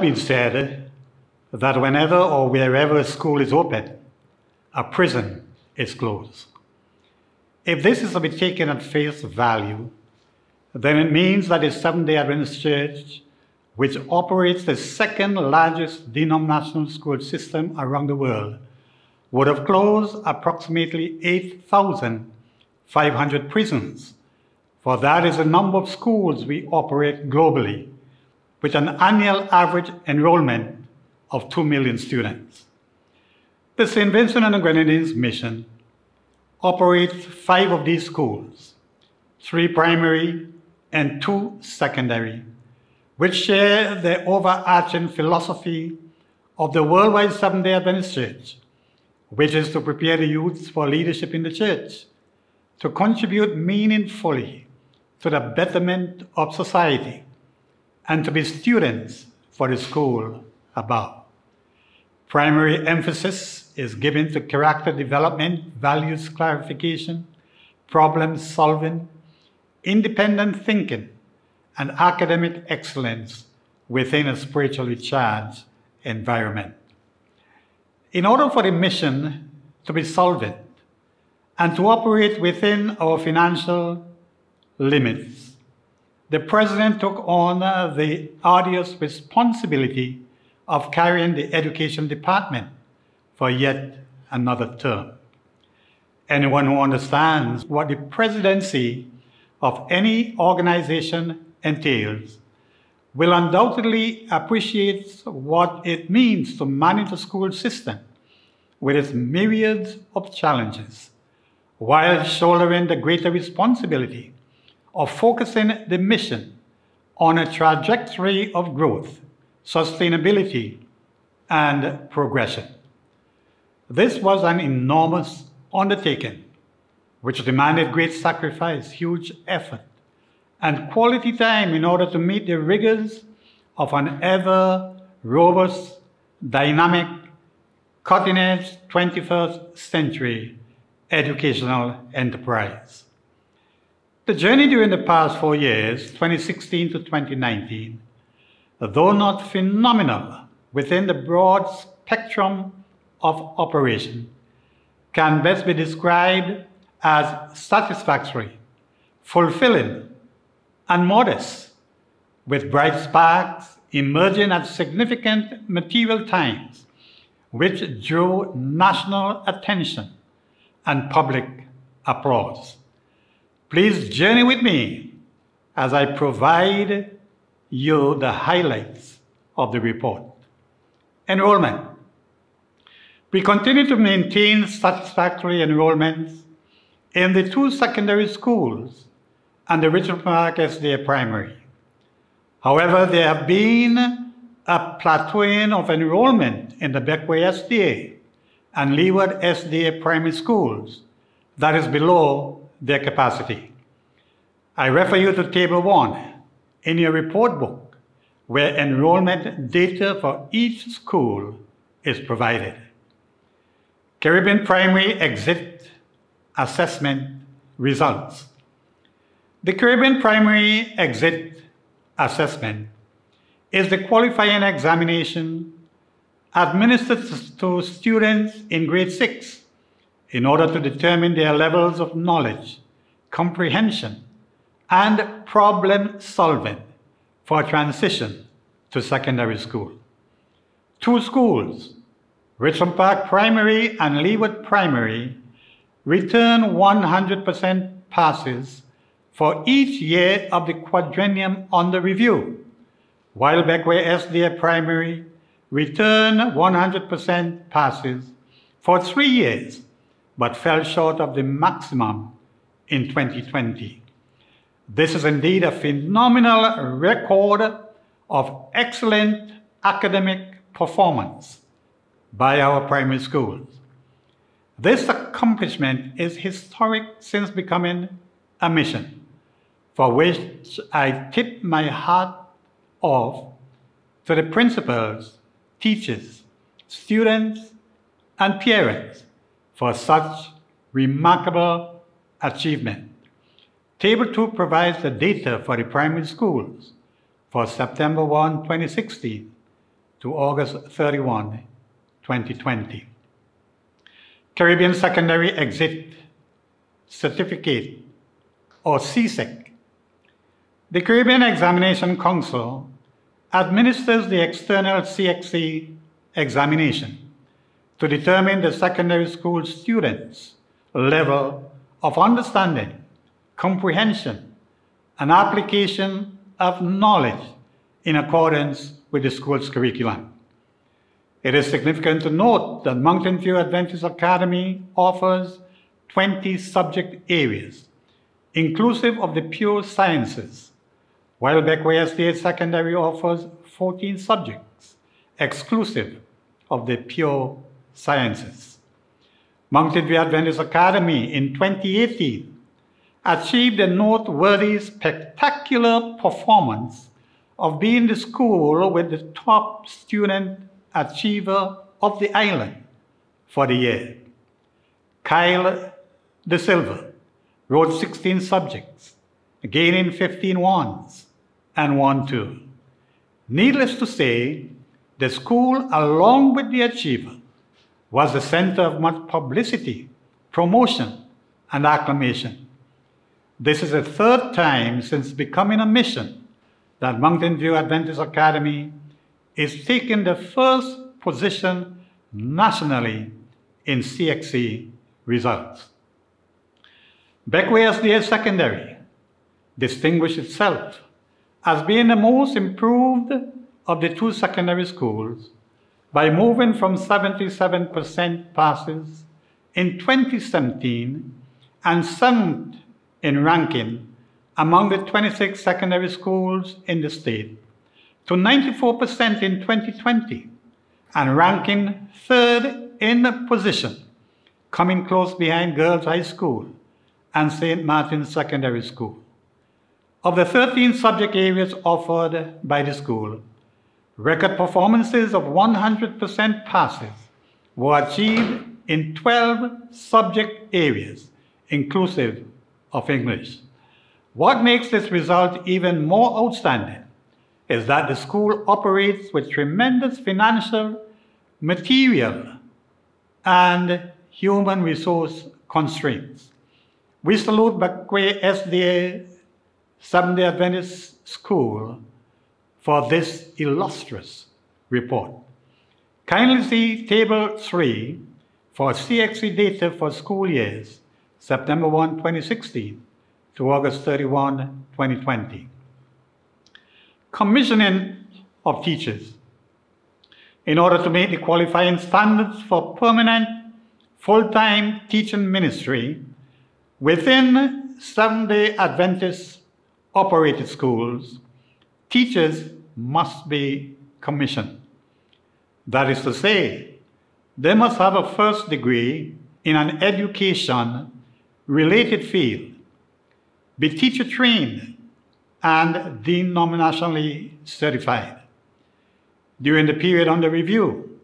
been said that whenever or wherever a school is open, a prison is closed. If this is to be taken at face value, then it means that the Seventh-day Adventist Church, which operates the second largest denominational school system around the world, would have closed approximately 8,500 prisons, for that is the number of schools we operate globally, with an annual average enrollment of 2 million students. The St. Vincent and the Grenadines Mission operates 5 of these schools, 3 primary and 2 secondary, which share the overarching philosophy of the worldwide Seventh-day Adventist Church, which is to prepare the youth for leadership in the church, to contribute meaningfully to the betterment of society, and to be students for the school above. Primary emphasis is given to character development, values clarification, problem solving, independent thinking, and academic excellence within a spiritually charged environment. In order for the mission to be solvent and to operate within our financial limits, the President took on the arduous responsibility of carrying the Education Department for yet another term. Anyone who understands what the presidency of any organization entails will undoubtedly appreciate what it means to manage a school system with its myriads of challenges, while shouldering the greater responsibility of focusing the mission on a trajectory of growth, sustainability, and progression. This was an enormous undertaking, which demanded great sacrifice, huge effort, and quality time in order to meet the rigors of an ever robust, dynamic, cutting-edge 21st century educational enterprise. The journey during the past 4 years, 2016 to 2019, though not phenomenal within the broad spectrum of operation, can best be described as satisfactory, fulfilling, and modest, with bright sparks emerging at significant material times, which drew national attention and public applause. Please journey with me as I provide you the highlights of the report. Enrollment. We continue to maintain satisfactory enrollments in the 2 secondary schools and the Richard Park SDA primary. However, there have been a plateauing of enrollment in the Beckway SDA and Leeward SDA primary schools that is below their capacity. I refer you to Table 1 in your report book, where enrollment data for each school is provided. Caribbean Primary Exit Assessment Results. The Caribbean Primary Exit Assessment is the qualifying examination administered to students in grade 6 in order to determine their levels of knowledge, comprehension, and problem solving for transition to secondary school. 2 schools, Richmond Park Primary and Leeward Primary, return 100% passes for each year of the quadrennium under review, while Beckway SDA Primary return 100% passes for 3 years, but fell short of the maximum in 2020. This is indeed a phenomenal record of excellent academic performance by our primary schools. This accomplishment is historic since becoming a mission, for which I tip my hat off to the principals, teachers, students, and parents for such remarkable achievement. Table 2 provides the data for the primary schools for September 1, 2016 to August 31, 2020. Caribbean Secondary Exit Certificate, or CSEC. The Caribbean Examination Council administers the external CXC examination to determine the secondary school students' level of understanding, comprehension, and application of knowledge in accordance with the school's curriculum. It is significant to note that Mountain View Adventist Academy offers 20 subject areas, inclusive of the pure sciences, while Beckway State Secondary offers 14 subjects, exclusive of the pure sciences. Mountain View Adventist Academy in 2018 achieved a noteworthy, spectacular performance of being the school with the top student achiever of the island for the year. Kyle De Silva wrote 16 subjects, gaining 15 ones and 1 2. Needless to say, the school, along with the achiever, was the center of much publicity, promotion, and acclamation. This is the third time since becoming a mission that Mountain View Adventist Academy is taking the first position nationally in CXC results. Beckway SDA Secondary distinguished itself as being the most improved of the 2 secondary schools by moving from 77% passes in 2017 and 7th in ranking among the 26 secondary schools in the state to 94% in 2020 and ranking 3rd in the position, coming close behind Girls High School and St. Martin's Secondary School. Of the 13 subject areas offered by the school, record performances of 100% passes were achieved in 12 subject areas, inclusive of English. What makes this result even more outstanding is that the school operates with tremendous financial, material, and human resource constraints. We salute Beckway SDA Seventh-day Adventist School for this illustrious report. Kindly see Table 3 for CXC data for school years September 1, 2016 to August 31, 2020. Commissioning of teachers. In order to meet the qualifying standards for permanent full-time teaching ministry within Seventh-day Adventist operated schools, teachers must be commissioned. That is to say, they must have a first degree in an education-related field, be teacher trained, and denominationally certified. During the period under review,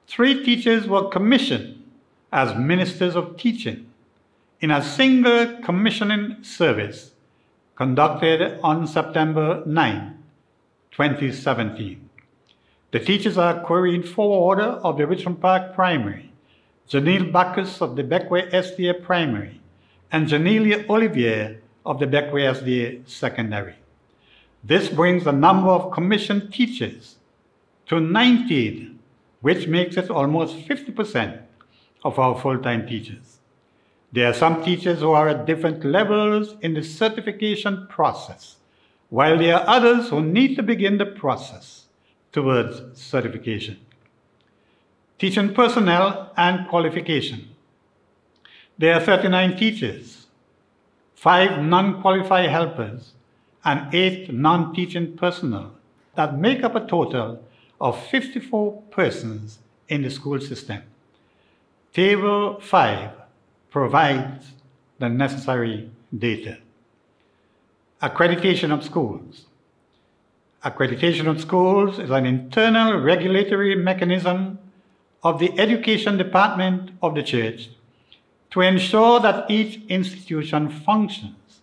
3 teachers were commissioned as ministers of teaching in a single commissioning service conducted on September 9, 2017. The teachers are Corinne Ford of the Richmond Park Primary, Janelle Bacchus of the Beckway SDA Primary, and Janelia Olivier of the Beckway SDA Secondary. This brings the number of commissioned teachers to 19, which makes it almost 50% of our full-time teachers. There are some teachers who are at different levels in the certification process, while there are others who need to begin the process towards certification. Teaching personnel and qualification. There are 39 teachers, 5 non-qualified helpers, and 8 non-teaching personnel that make up a total of 54 persons in the school system. Table 5 provides the necessary data. Accreditation of schools. Accreditation of schools is an internal regulatory mechanism of the Education Department of the Church to ensure that each institution functions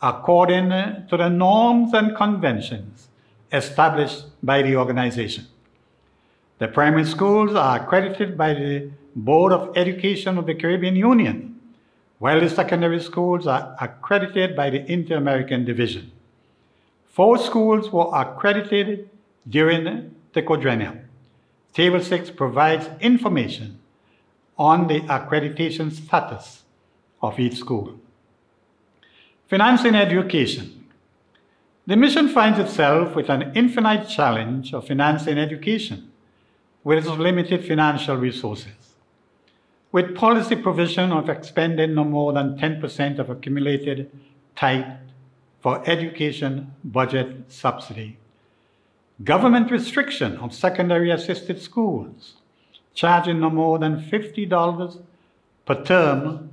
according to the norms and conventions established by the organization. The primary schools are accredited by the Board of Education of the Caribbean Union, while the secondary schools are accredited by the Inter-American Division. 4 schools were accredited during the quadrennial. Table 6 provides information on the accreditation status of each school. Financing education. The mission finds itself with an infinite challenge of financing education with its limited financial resources. With policy provision of expending no more than 10% of accumulated tithe for education budget subsidy, government restriction of secondary assisted schools, charging no more than $50 per term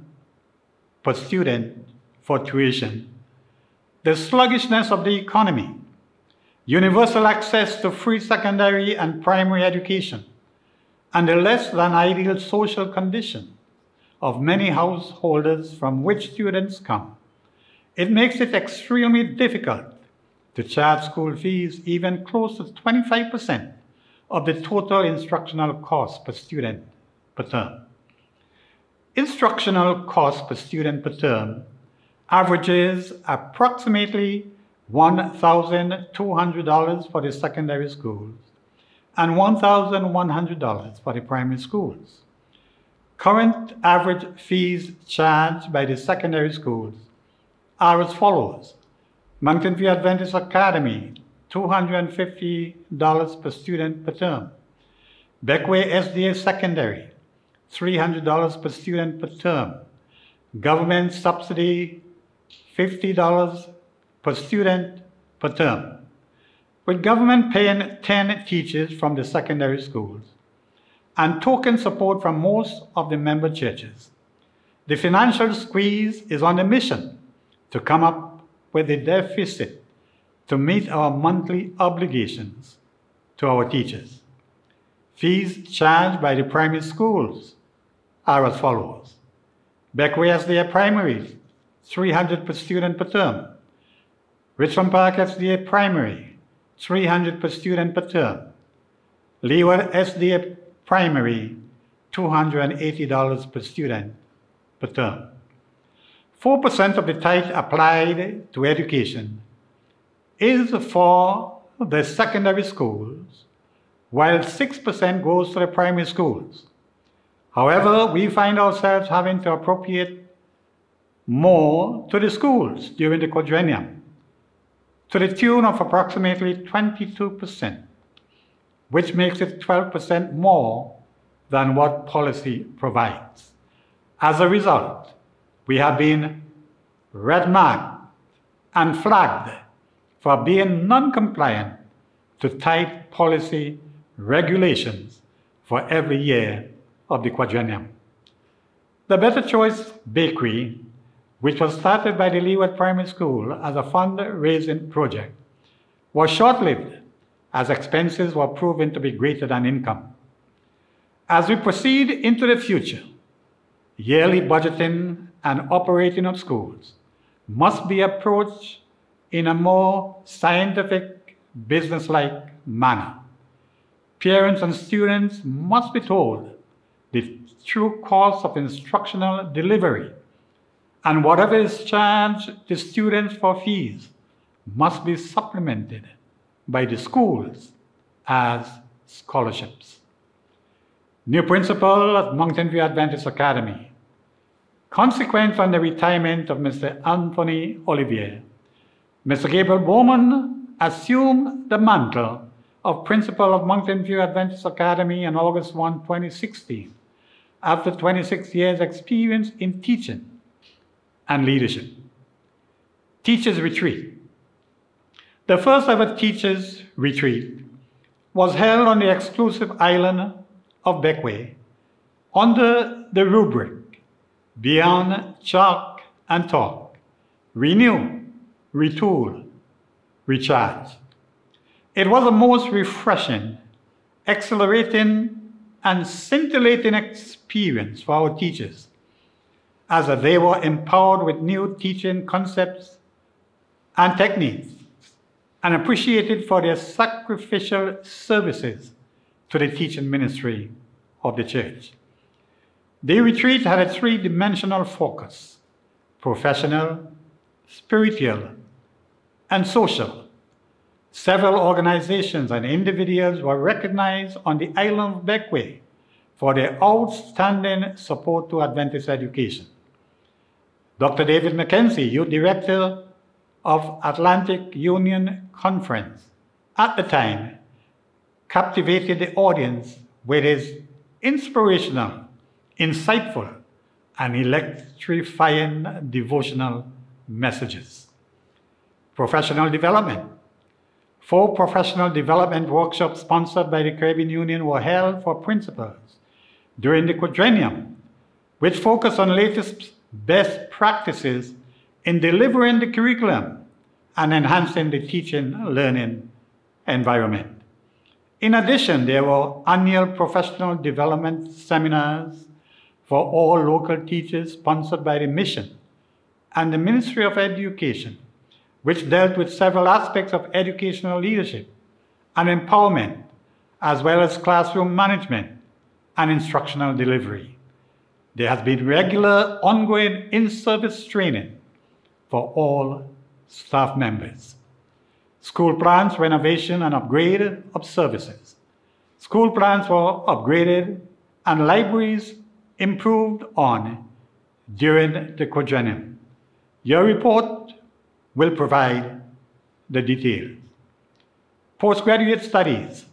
per student for tuition, the sluggishness of the economy, universal access to free secondary and primary education, and the less than ideal social condition of many households from which students come, it makes it extremely difficult to charge school fees even close to 25% of the total instructional cost per student per term. Instructional cost per student per term averages approximately $1,200 for the secondary schools and $1,100 for the primary schools. Current average fees charged by the secondary schools are as follows. Mountain View Adventist Academy, $250 per student per term. Beckway SDA Secondary, $300 per student per term. Government subsidy, $50 per student per term. With government paying 10 teachers from the secondary schools and token support from most of the member churches, the financial squeeze is on a mission to come up with a deficit to meet our monthly obligations to our teachers. Fees charged by the primary schools are as follows. Beckway SDA Primary, $300 per student per term. Richmond Park SDA Primary, $300 per student per term. Leeward SDA Primary, $280 per student per term. 4% of the tithe applied to education is for the secondary schools, while 6% goes to the primary schools. However, we find ourselves having to appropriate more to the schools during the quadrennial, to the tune of approximately 22%, which makes it 12% more than what policy provides. As a result, we have been red marked and flagged for being non-compliant to tithe policy regulations for every year of the quadrennium. The Better Choice Bakery, which was started by the Leeward Primary School as a fundraising project, was short-lived as expenses were proven to be greater than income. As we proceed into the future, yearly budgeting and operating of schools must be approached in a more scientific, business-like manner. Parents and students must be told the true cost of instructional delivery, and whatever is charged to students for fees must be supplemented by the schools as scholarships. New principal at Mountain View Adventist Academy. Consequent on the retirement of Mr. Anthony Olivier, Mr. Gabriel Bowman assumed the mantle of principal of Mountain View Adventist Academy on August 1, 2016, after 26 years' experience in teaching and leadership. Teachers Retreat. The first ever Teachers Retreat was held on the exclusive island of Beckway under the rubric Beyond Chalk and Talk, Renew, Retool, Recharge. It was a most refreshing, exhilarating, and scintillating experience for our teachers, as they were empowered with new teaching concepts and techniques and appreciated for their sacrificial services to the teaching ministry of the church. The retreat had a three-dimensional focus: professional, spiritual, and social. Several organizations and individuals were recognized on the island of Bequia for their outstanding support to Adventist education. Dr. David McKenzie, Youth Director of Atlantic Union Conference, at the time, captivated the audience with his inspirational, insightful, and electrifying devotional messages. Professional development. 4 professional development workshops sponsored by the Caribbean Union were held for principals during the Quadrennial, which focused on latest best practices in delivering the curriculum and enhancing the teaching-learning environment. In addition, there were annual professional development seminars for all local teachers sponsored by the Mission and the Ministry of Education, which dealt with several aspects of educational leadership and empowerment, as well as classroom management and instructional delivery. There has been regular, ongoing in-service training for all staff members. School plans, renovation, and upgrade of services. School plans were upgraded and libraries improved on during the Quadrennial. Your report will provide the details. Postgraduate studies.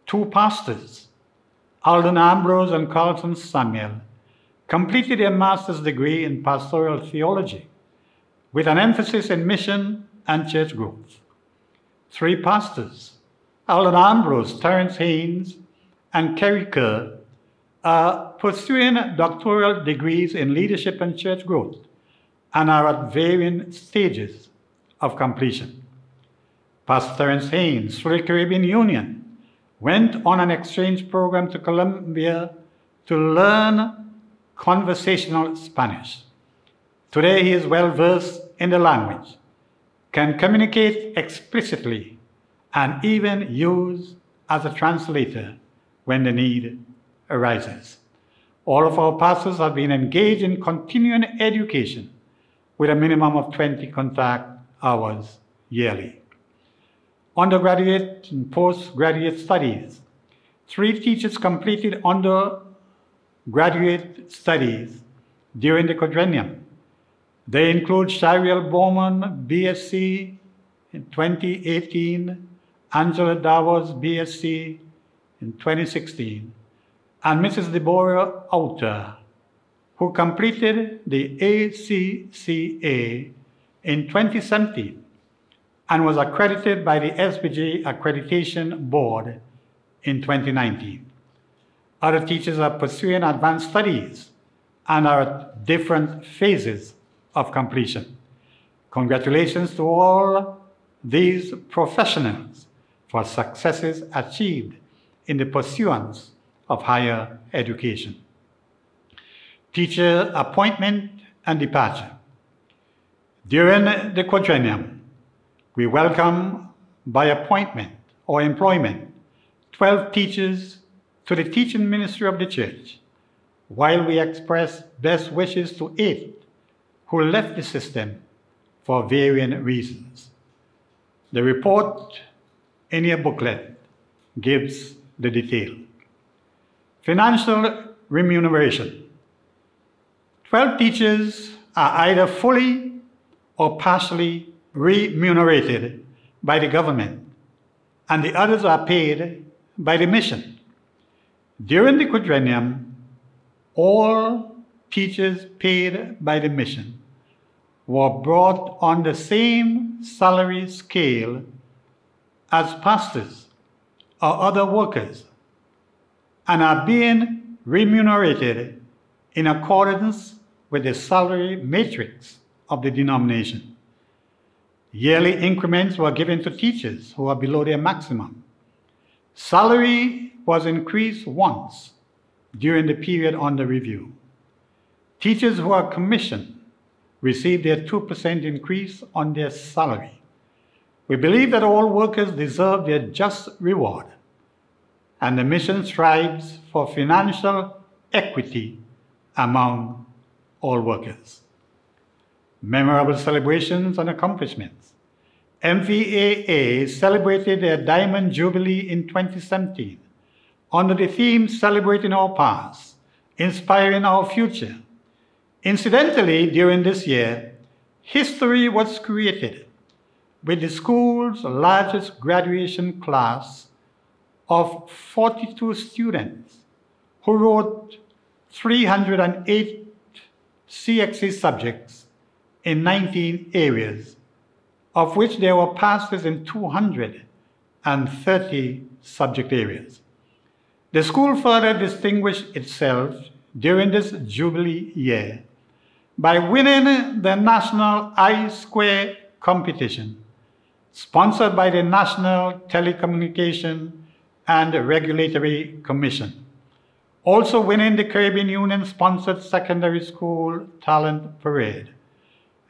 2 pastors, Alden Ambrose and Carlton Samuel, completed their master's degree in pastoral theology with an emphasis in mission and church growth. 3 pastors, Alden Ambrose, Terence Haynes, and Kerry Kerr, are pursuing doctoral degrees in leadership and church growth and are at varying stages of completion. Pastor Terence Haynes, through the Caribbean Union, went on an exchange program to Colombia to learn conversational Spanish. Today he is well versed in the language, can communicate explicitly, and even use as a translator when the need arises. All of our pastors have been engaged in continuing education with a minimum of 20 contact hours yearly. Undergraduate and postgraduate studies. 3 teachers completed undergraduate studies during the Quadrennial. They include Shariel Bowman, BSc in 2018, Angela Davos, BSc in 2016, and Mrs. Deborah Outer, who completed the ACCA in 2017 and was accredited by the SBJ Accreditation Board in 2019. Other teachers are pursuing advanced studies and are at different phases of completion. Congratulations to all these professionals for successes achieved in the pursuance of higher education. Teacher appointment and departure. During the Quadrennial, we welcome by appointment or employment 12 teachers to the teaching ministry of the church, while we express best wishes to 8 who left the system for varying reasons. The report in your booklet gives the detail. Financial remuneration. 12 teachers are either fully or partially remunerated by the government, and the others are paid by the mission. During the Quadrennial, all teachers paid by the mission were brought on the same salary scale as pastors or other workers and are being remunerated in accordance with the salary matrix of the denomination. Yearly increments were given to teachers who are below their maximum. Salary was increased once during the period under review. Teachers who are commissioned received their 2% increase on their salary. We believe that all workers deserve their just reward. and the mission strives for financial equity among all workers. Memorable celebrations and accomplishments. MVAA celebrated their Diamond Jubilee in 2017 under the theme Celebrating Our Past, Inspiring Our Future. Incidentally, during this year, history was created with the school's largest graduation class of 42 students who wrote 308 CXC subjects in 19 areas, of which there were passes in 230 subject areas. The school further distinguished itself during this Jubilee year by winning the National I-Square competition, sponsored by the National Telecommunication and Regulatory Commission, also winning the Caribbean Union-sponsored Secondary School Talent Parade,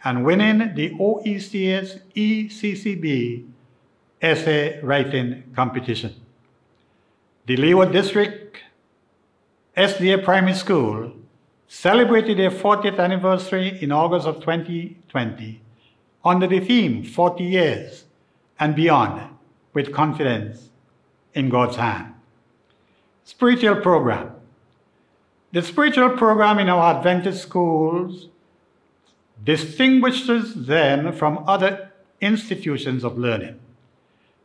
and winning the OECS ECCB essay writing competition. The Leeward District SDA Primary School celebrated their 40th anniversary in August of 2020 under the theme 40 years and beyond with confidence in God's hand. Spiritual program. The spiritual program in our Adventist schools distinguishes them from other institutions of learning.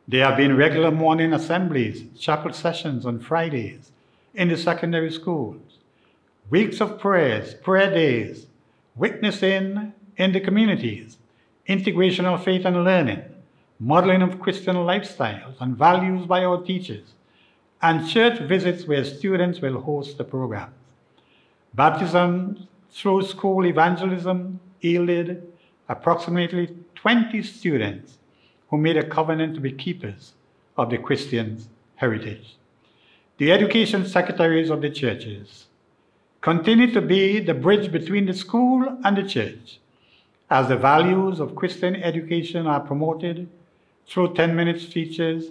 There have been regular morning assemblies, chapel sessions on Fridays in the secondary schools, weeks of prayers, prayer days, witnessing in the communities, integration of faith and learning, modeling of Christian lifestyles and values by our teachers, and church visits where students will host the programs. Baptism through school evangelism yielded approximately 20 students who made a covenant to be keepers of the Christian heritage. The education secretaries of the churches continue to be the bridge between the school and the church, as the values of Christian education are promoted through 10-minute features,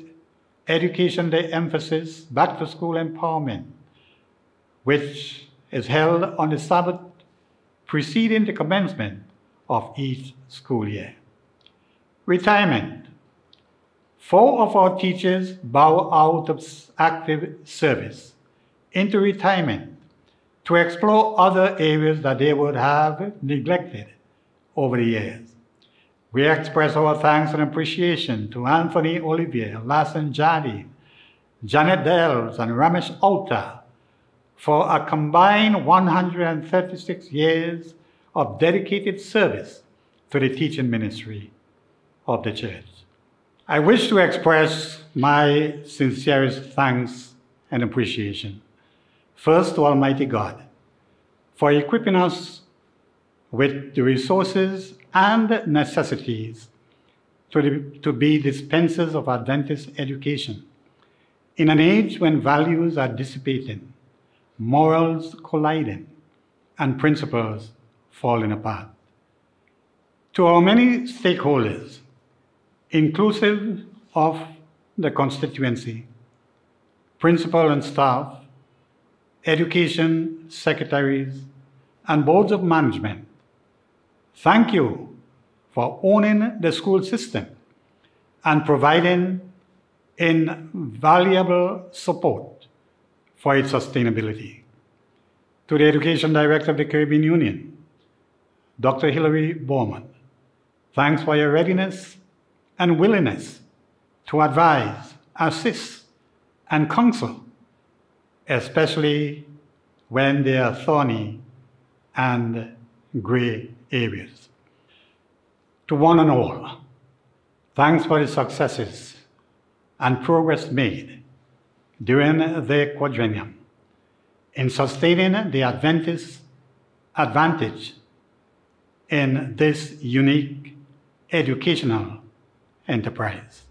Education Day emphasis, back to school empowerment, which is held on the Sabbath preceding the commencement of each school year. Retirement. 4 of our teachers bow out of active service into retirement to explore other areas that they would have neglected over the years. We express our thanks and appreciation to Anthony Olivier, Lassen Jadi, Janet Delves, and Ramesh Alta for a combined 136 years of dedicated service to the teaching ministry of the church. I wish to express my sincerest thanks and appreciation, first to Almighty God, for equipping us with the resources and necessities to be dispensers of Adventist education in an age when values are dissipating, morals colliding, and principles falling apart. To our many stakeholders, inclusive of the constituency, principal and staff, education secretaries, and boards of management, thank you for owning the school system and providing invaluable support for its sustainability. To the Education Director of the Caribbean Union, Dr. Hilary Bowman, thanks for your readiness and willingness to advise, assist, and counsel, especially when there are thorny and gray areas. To one and all, thanks for the successes and progress made during the quadrennium in sustaining the Adventist advantage in this unique educational enterprise.